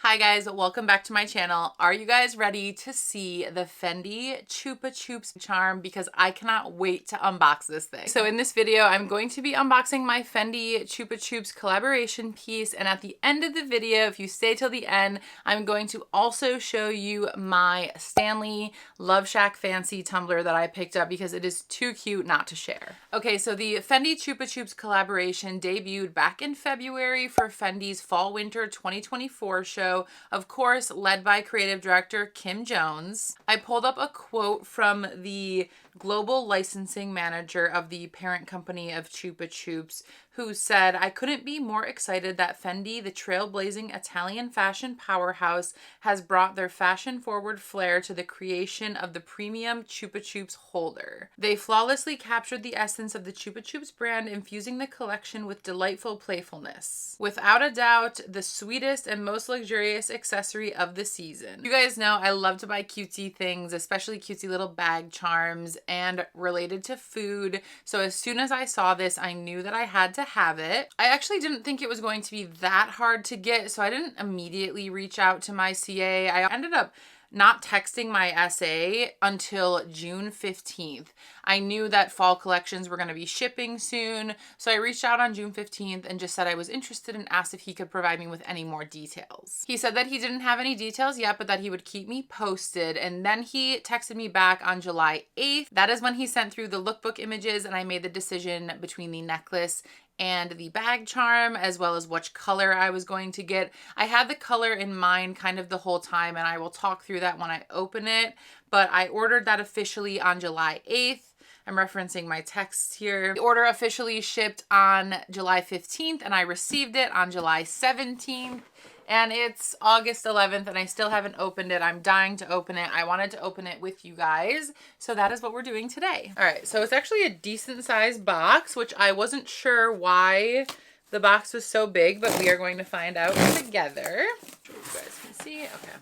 Hi guys, welcome back to my channel. Are you guys ready to see the Fendi Chupa Chups charm? Because I cannot wait to unbox this thing. So in this video, I'm going to be unboxing my Fendi Chupa Chups collaboration piece. And at the end of the video, if you stay till the end, I'm going to also show you my Stanley LoveShackFancy tumbler that I picked up because it is too cute not to share. Okay, so the Fendi Chupa Chups collaboration debuted back in February for Fendi's Fall Winter 2024 show. Of course, led by creative director Kim Jones. I pulled up a quote from the global licensing manager of the parent company of Chupa Chups, who said, "I couldn't be more excited that Fendi, the trailblazing Italian fashion powerhouse, has brought their fashion-forward flair to the creation of the premium Chupa Chups holder. They flawlessly captured the essence of the Chupa Chups brand, infusing the collection with delightful playfulness. Without a doubt, the sweetest and most luxurious accessory of the season." You guys know I love to buy cutesy things, especially cutesy little bag charms and related to food. So as soon as I saw this, I knew that I had to have it. I actually didn't think it was going to be that hard to get, so I didn't immediately reach out to my CA. I ended up not texting my SA until June 15th. I knew that fall collections were going to be shipping soon, so I reached out on June 15th and just said I was interested and asked if he could provide me with any more details. He said that he didn't have any details yet, but that he would keep me posted, and then he texted me back on July 8th. That is when he sent through the lookbook images, and I made the decision between the necklace and the bag charm, as well as which color I was going to get. I had the color in mind kind of the whole time, and I will talk through that when I open it, but I ordered that officially on July 8th. I'm referencing my texts here. The order officially shipped on July 15th, and I received it on July 17th. And it's August 11th and I still haven't opened it. I'm dying to open it. I wanted to open it with you guys. So that is what we're doing today. All right, so it's actually a decent sized box, which I wasn't sure why the box was so big, but we are going to find out together. You guys can see, okay.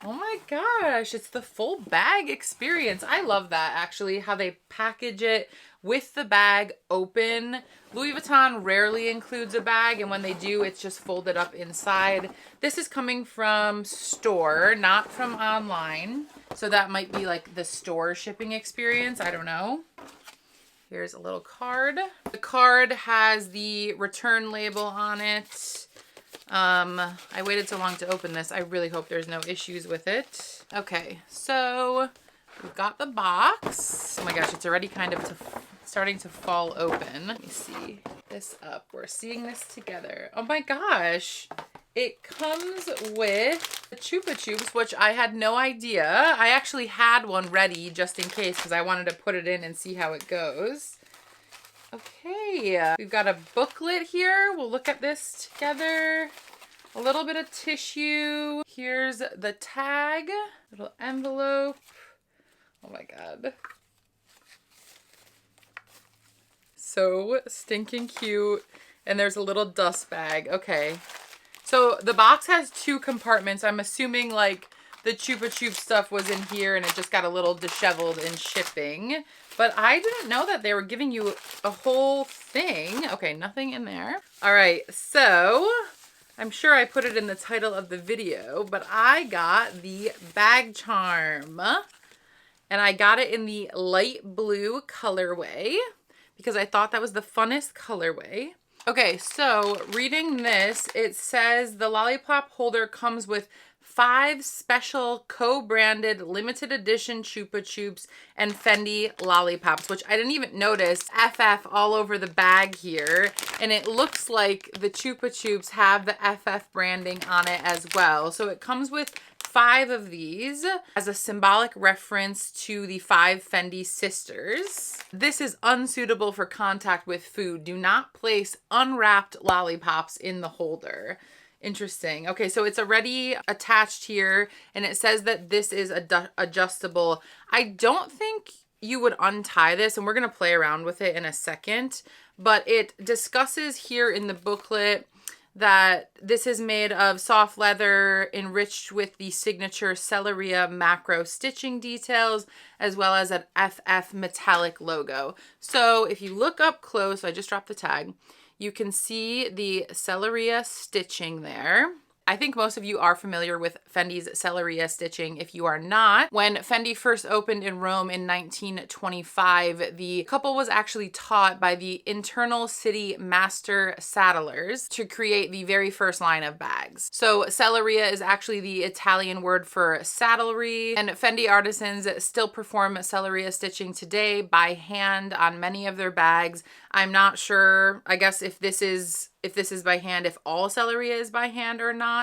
Oh my gosh, it's the full bag experience. I love that actually, how they package it with the bag open. Louis Vuitton rarely includes a bag, and when they do, it's just folded up inside. This is coming from store, not from online. So that might be like the store shipping experience, I don't know. Here's a little card. The card has the return label on it. I waited so long to open this. I really hope there's no issues with it. Okay, so we've got the box. Oh my gosh, it's already kind of starting to fall open. Let me see this up. We're seeing this together. Oh my gosh. It comes with the Chupa Chups, which I had no idea. I actually had one ready just in case because I wanted to put it in and see how it goes. Okay, we've got a booklet here. We'll look at this together. A little bit of tissue. Here's the tag, little envelope. Oh my God. So stinking cute. And there's a little dust bag. Okay. So the box has two compartments. I'm assuming like the Chupa Chups stuff was in here and it just got a little disheveled in shipping. But I didn't know that they were giving you a whole thing. Okay, nothing in there. All right, so I'm sure I put it in the title of the video, but I got the bag charm. And I got it in the light blue colorway because I thought that was the funnest colorway. Okay, so reading this, it says the lollipop holder comes with 5 special co-branded limited edition Chupa Chups and Fendi Lollipops, which I didn't even notice. FF all over the bag here. And it looks like the Chupa Chups have the FF branding on it as well. So it comes with 5 of these as a symbolic reference to the 5 Fendi sisters. This is unsuitable for contact with food. Do not place unwrapped lollipops in the holder. Interesting. Okay, so it's already attached here and it says that this is adjustable. I don't think you would untie this, and we're going to play around with it in a second, but it discusses here in the booklet that this is made of soft leather enriched with the signature 𝒞𝓊𝓉'𝓈 macro stitching details, as well as an FF metallic logo. So if you look up close, I just dropped the tag, you can see the 𝒞𝓿𝓉'𝓈 stitching there. I think most of you are familiar with Fendi's 𝒞𝓉𝓈 stitching. If you are not, when Fendi first opened in Rome in 1925, the couple was actually taught by the internal city master saddlers to create the very first line of bags. So 𝒞𝓉𝓈 is actually the Italian word for saddlery, and Fendi artisans still perform 𝒞𝓉𝓈 stitching today by hand on many of their bags. I'm not sure, I guess if this is by hand, if all 𝒞𝓉𝓈 is by hand or not.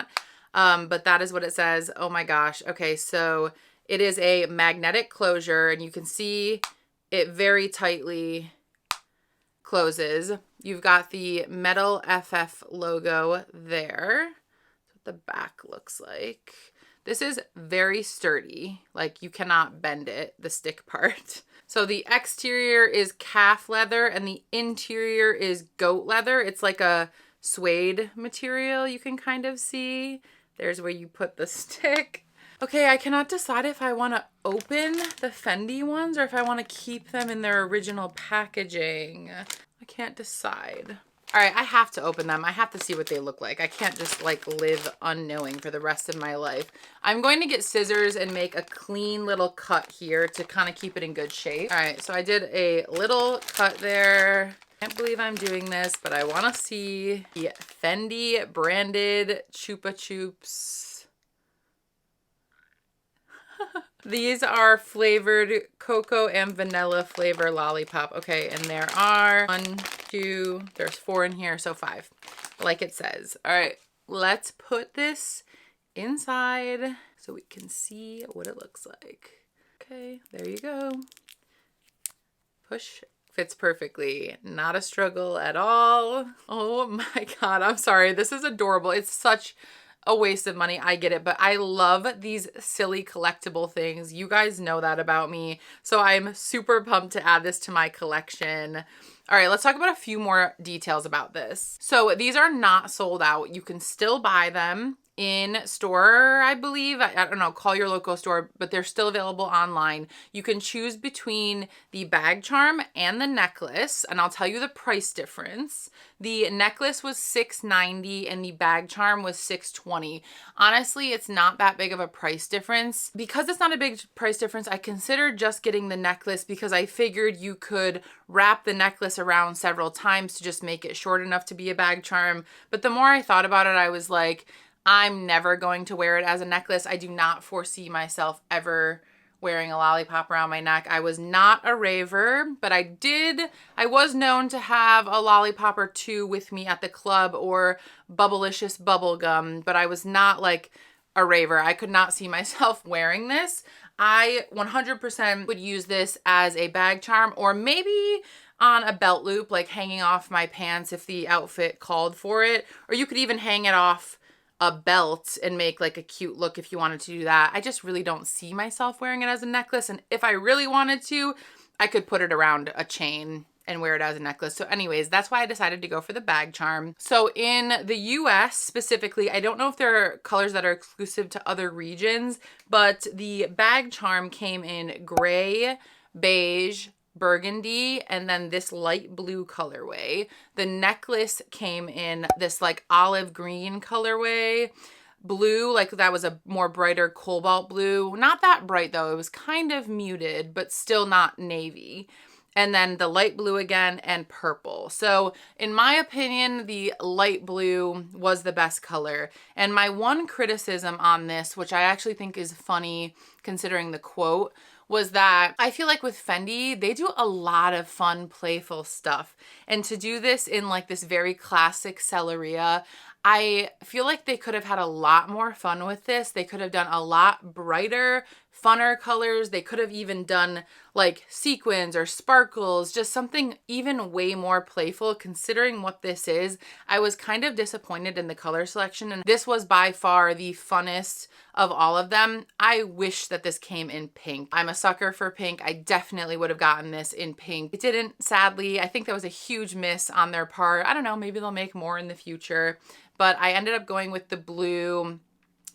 But that is what it says. Oh my gosh. Okay, so it is a magnetic closure, and you can see it very tightly closes. You've got the metal FF logo there. That's what the back looks like. This is very sturdy. Like, you cannot bend it, the stick part. So the exterior is calf leather and the interior is goat leather. It's like a suede material, you can kind of see. There's where you put the stick. Okay, I cannot decide if I want to open the Fendi ones or if I want to keep them in their original packaging. I can't decide. All right, I have to open them. I have to see what they look like. I can't just like live unknowing for the rest of my life. I'm going to get scissors and make a clean little cut here to kind of keep it in good shape. All right, so I did a little cut there. Can't believe I'm doing this, but I want to see the Fendi branded Chupa Chups. These are flavored cocoa and vanilla flavor lollipop. Okay, and there are 1, 2, there's 4 in here, so 5, like it says. All right, let's put this inside so we can see what it looks like. Okay, there you go. Push. Fits perfectly. Not a struggle at all. Oh my God, I'm sorry. This is adorable. It's such a waste of money. I get it, but I love these silly collectible things. You guys know that about me. So I'm super pumped to add this to my collection. All right, let's talk about a few more details about this. So these are not sold out. You can still buy them in store, I believe. I don't know, call your local store, but they're still available online. You can choose between the bag charm and the necklace, and I'll tell you the price difference. The necklace was $6.90 and the bag charm was $6.20. Honestly, it's not that big of a price difference. Because it's not a big price difference, I considered just getting the necklace because I figured you could wrap the necklace around several times to just make it short enough to be a bag charm. But the more I thought about it, I was like, I'm never going to wear it as a necklace. I do not foresee myself ever wearing a lollipop around my neck. I was not a raver, but I was known to have a lollipop or two with me at the club or Bubblicious bubblegum, but I was not like a raver. I could not see myself wearing this. I 100% would use this as a bag charm or maybe on a belt loop, like hanging off my pants if the outfit called for it, or you could even hang it off a belt and make like a cute look if you wanted to do that. I just really don't see myself wearing it as a necklace. And if I really wanted to, I could put it around a chain and wear it as a necklace. So anyways, that's why I decided to go for the bag charm. So in the US specifically, I don't know if there are colors that are exclusive to other regions, but the bag charm came in gray, beige, burgundy, and then this light blue colorway. The necklace came in this like olive green colorway. Blue, like that was a more brighter cobalt blue. Not that bright though, it was kind of muted, but still not navy. And then the light blue again and purple. So in my opinion, the light blue was the best color. And my one criticism on this, which I actually think is funny considering the quote, was that I feel like with Fendi, they do a lot of fun, playful stuff. And to do this in like this very classic 𝒞𝓉𝓈, I feel like they could have had a lot more fun with this. They could have done a lot brighter, funner colors. They could have even done like sequins or sparkles, just something even way more playful considering what this is. I was kind of disappointed in the color selection, and this was by far the funnest of all of them. I wish that this came in pink. I'm a sucker for pink. I definitely would have gotten this in pink. It didn't, sadly. I think that was a huge miss on their part. I don't know, maybe they'll make more in the future, but I ended up going with the blue.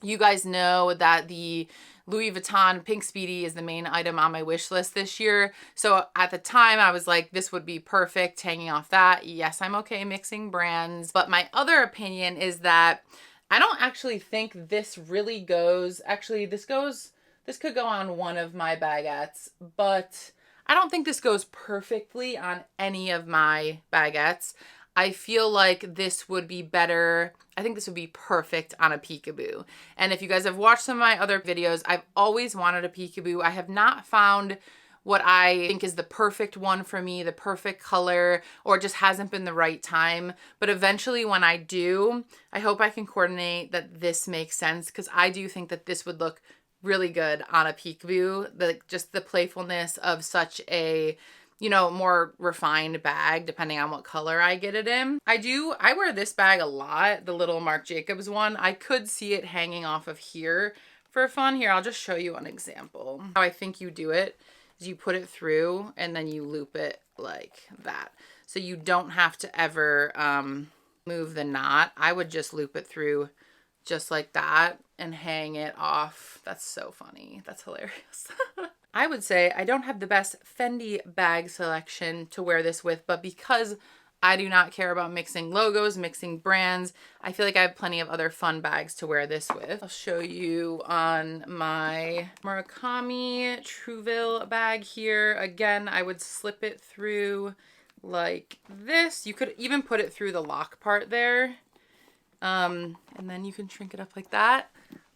You guys know that the Louis Vuitton Pink Speedy is the main item on my wish list this year. So at the time I was like, this would be perfect hanging off that. Yes, I'm okay mixing brands. But my other opinion is that I don't actually think this really goes, actually this could go on one of my baguettes, but I don't think this goes perfectly on any of my baguettes. I feel like this would be better. I think this would be perfect on a peekaboo. And if you guys have watched some of my other videos, I've always wanted a peekaboo. I have not found what I think is the perfect one for me, the perfect color, or it just hasn't been the right time. But eventually when I do, I hope I can coordinate that this makes sense, because I do think that this would look really good on a peekaboo. Just the playfulness of such a, you know, more refined bag, depending on what color I get it in. I wear this bag a lot, the little Marc Jacobs one. I could see it hanging off of here for fun. Here, I'll just show you an example. How I think you do it is you put it through and then you loop it like that. So you don't have to ever move the knot. I would just loop it through just like that and hang it off. That's so funny. That's hilarious. I would say I don't have the best Fendi bag selection to wear this with, but because I do not care about mixing logos, mixing brands, I feel like I have plenty of other fun bags to wear this with. I'll show you on my Murakami 𝒤𝓐𝓈 bag here. Again, I would slip it through like this. You could even put it through the lock part there. And then you can shrink it up like that.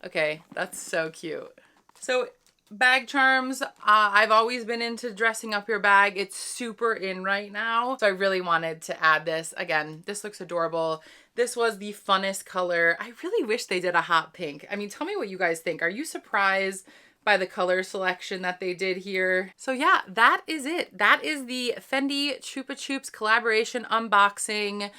Okay, that's so cute. So bag charms, I've always been into dressing up your bag. It's super in right now, so I really wanted to add this. Again, this looks adorable. This was the funnest color. I really wish they did a hot pink. I mean, tell me what you guys think. Are you surprised by the color selection that they did here? So yeah, that is it. That is the Fendi Chupa Chups collaboration unboxing.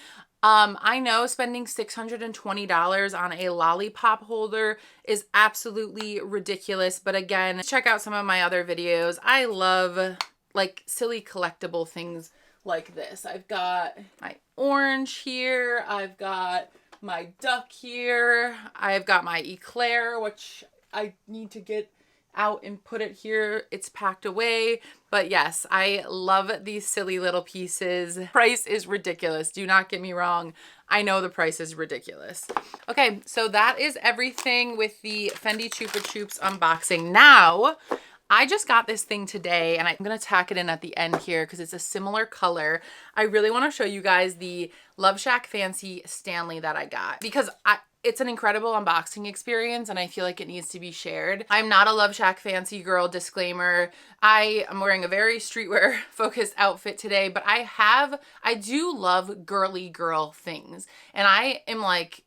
I know spending $620 on a lollipop holder is absolutely ridiculous, but again, check out some of my other videos. I love like silly collectible things like this. I've got my orange here, I've got my duck here, I've got my eclair, which I need to get out and put it here. It's packed away. But yes, I love these silly little pieces. Price is ridiculous. Do not get me wrong. I know the price is ridiculous. Okay, so that is everything with the Fendi Chupa Chups unboxing. Now, I just got this thing today and I'm gonna tack it in at the end here because it's a similar color. I really wanna show you guys the LoveShackFancy Stanley that I got because it's an incredible unboxing experience and I feel like it needs to be shared. I'm not a LoveShackFancy girl, disclaimer. I am wearing a very streetwear focused outfit today, but I do love girly girl things. And I am like,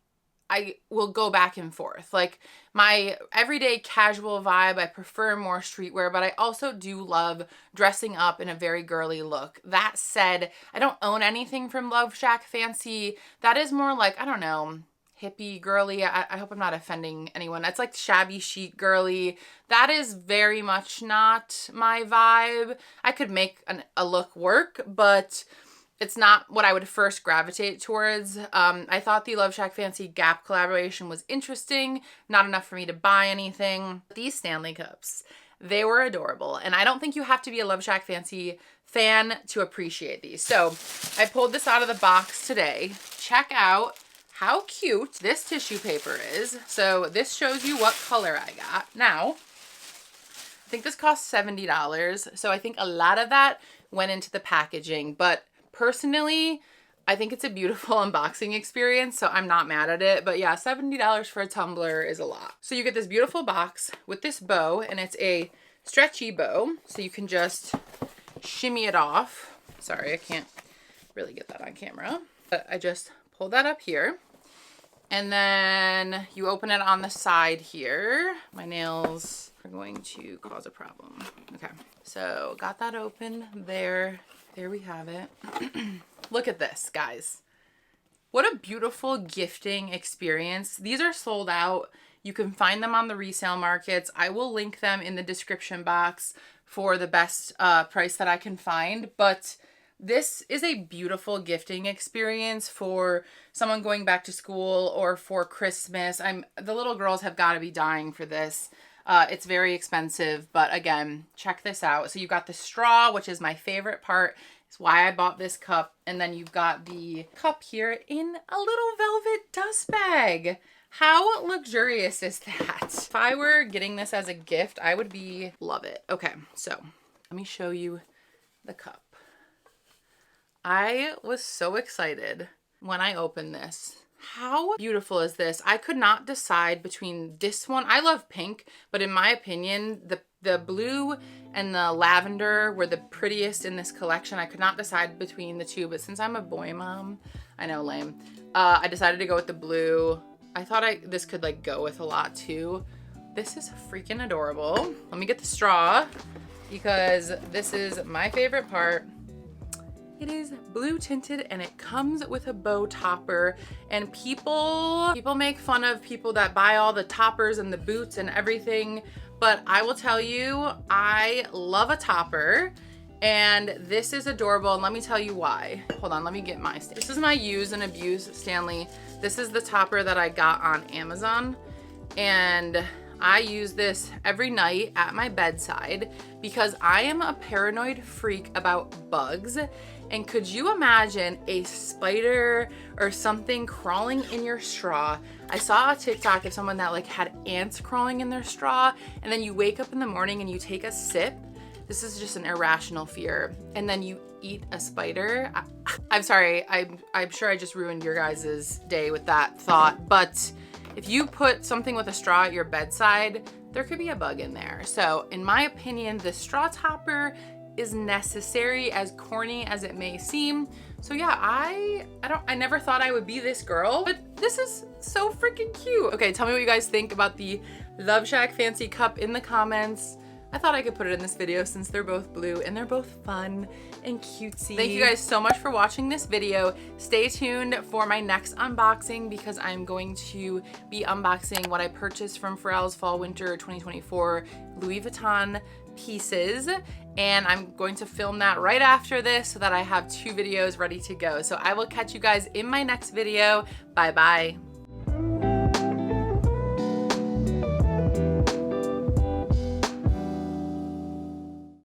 I will go back and forth. Like my everyday casual vibe, I prefer more streetwear, but I also do love dressing up in a very girly look. That said, I don't own anything from LoveShackFancy. That is more like, I don't know, hippie girly. I hope I'm not offending anyone. That's like shabby chic girly. That is very much not my vibe. I could make a look work, but it's not what I would first gravitate towards. I thought the LoveShackFancy Gap collaboration was interesting. Not enough for me to buy anything. These Stanley cups, they were adorable. And I don't think you have to be a LoveShackFancy fan to appreciate these. So I pulled this out of the box today. Check out how cute this tissue paper is. So this shows you what color I got. Now, I think this cost $70. So I think a lot of that went into the packaging, but personally, I think it's a beautiful unboxing experience, so I'm not mad at it. But yeah, $70 for a tumbler is a lot. So you get this beautiful box with this bow, and it's a stretchy bow, so you can just shimmy it off. Sorry, I can't really get that on camera. But I just pull that up here. And then you open it on the side here. My nails are going to cause a problem. Okay, so got that open there. There we have it. Look at this, guys. What a beautiful gifting experience. These are sold out. You can find them on the resale markets. I will link them in the description box for the best price that I can find. But this is a beautiful gifting experience for someone going back to school or for Christmas. The little girls have got to be dying for this. It's very expensive, but again, check this out. So you got the straw, which is my favorite part. It's why I bought this cup. And then you've got the cup here in a little velvet dust bag. How luxurious is that? If I were getting this as a gift, I would love it. Okay, so let me show you the cup. I was so excited when I opened this. How beautiful is this? I could not decide between this one. I love pink, but in my opinion, the blue and the lavender were the prettiest in this collection. I could not decide between the two, but since I'm a boy mom, I know, lame, I decided to go with the blue. I thought this could like go with a lot too. This is freaking adorable. Let me get the straw because this is my favorite part. It is blue tinted and it comes with a bow topper, and people make fun of people that buy all the toppers and the boots and everything, but I will tell you, I love a topper, and this is adorable, and let me tell you why. Hold on, let me get my, this is my use and abuse Stanley. This is the topper that I got on Amazon, and I use this every night at my bedside because I am a paranoid freak about bugs. And could you imagine a spider or something crawling in your straw? I saw a TikTok of someone that like had ants crawling in their straw, and then you wake up in the morning and you take a sip. This is just an irrational fear. And then you eat a spider. I'm sorry, I'm sure I just ruined your guys' day with that thought, but if you put something with a straw at your bedside, there could be a bug in there. So in my opinion, the straw topper is necessary, as corny as it may seem. So yeah, I never thought I would be this girl, but this is so freaking cute. Okay, tell me what you guys think about the LoveShackFancy cup in the comments. I thought I could put it in this video since they're both blue and they're both fun and cutesy. Thank you guys so much for watching this video. Stay tuned for my next unboxing because I'm going to be unboxing what I purchased from Pharrell's Fall Winter 2024 Louis Vuitton pieces, and I'm going to film that right after this so that I have 2 videos ready to go. So I will catch you guys in my next video. Bye bye.